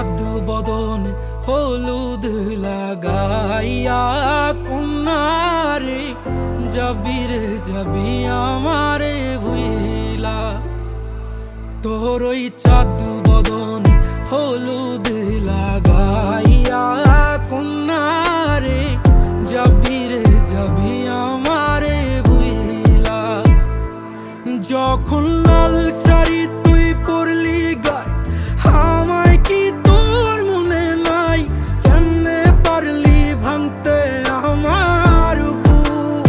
চাঁদ বদন হলুদ লাগাইয়া কন্যারে যাবি রে যাবি আমারে ভুইলা। তোর ওই চাঁদ বদন হলুদ লাগাইয়া কন্যারে যাবি রে যাবি আমারে ভুইলা। যখন লাল শাড়ি তুই পরলি গায় আমায় কি তোর মনে নাই? কেমনে পারলি ভাঙতে আমার বুক?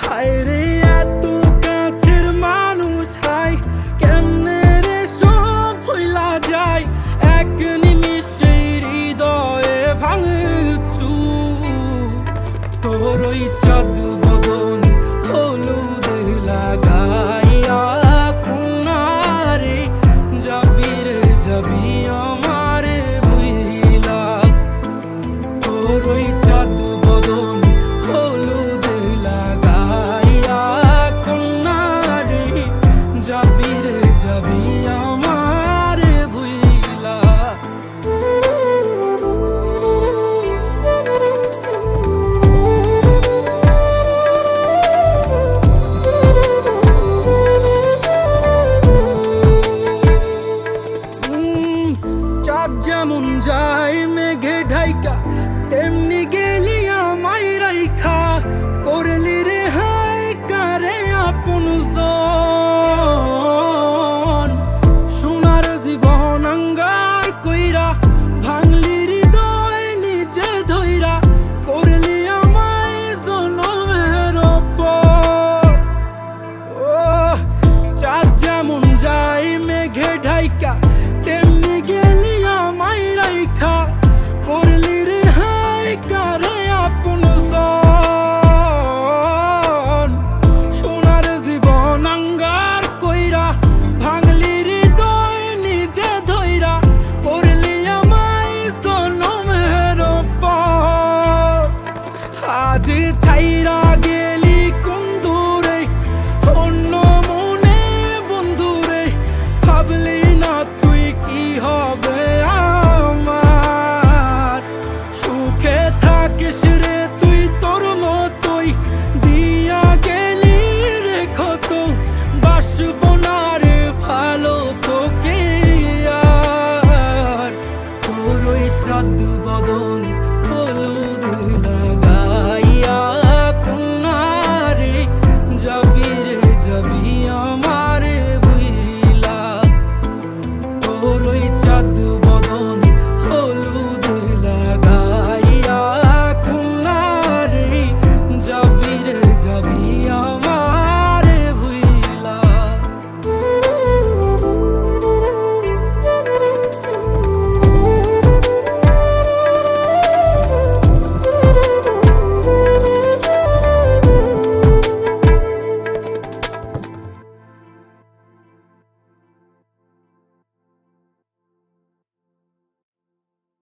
হায় রে এত কাছের মানুষ, হায় কেমনে রে সব ভুইলা যায় এক নিমিষে হৃদয়ে ভাঙচু। তোর ওই চাঁদ বদন হলুদ লাগাইয়া কন্যারে যাবি রে যাবি আমারে ভুইলা। তোর ওই চাঁদ বদন হলুদ লাগাইয়া কন্যারে যাবি রে যাবি আমারে ভুইলা। চাঁদ যেমন যায় মেঘে ঢাইকা তেমনি গেলি আমায় রাইখা, করলি রে হায় কারে আপন জন। সোনার জীবন আঙ্গার কইরা ভাঙলি হৃদয় নিজে ধইরা, করলি আমায় জনমের ওপর। ও চাঁদ যেমন যায় মেঘে ঢাইকা তেমনি গেলি আমায় রাইখা, করলি রে হায় কারে আপন জন। সোনার জীবন আঙ্গার কইরা ভাঙলি হৃদয় নিজে ধইরা, করলি আমায় জনমের ওপর। আজ ছাইরা গেলি কোন দূরে অন্য মনে বন্ধুরে, ভাবলি না তুই কি হবে আমার? সুখে থাকিস রে তুই তোর মতোই, দিয়া গেলি রে ক্ষত, বাসব না রে ভালো তোকে আর। তোর ওই চাঁদ বদন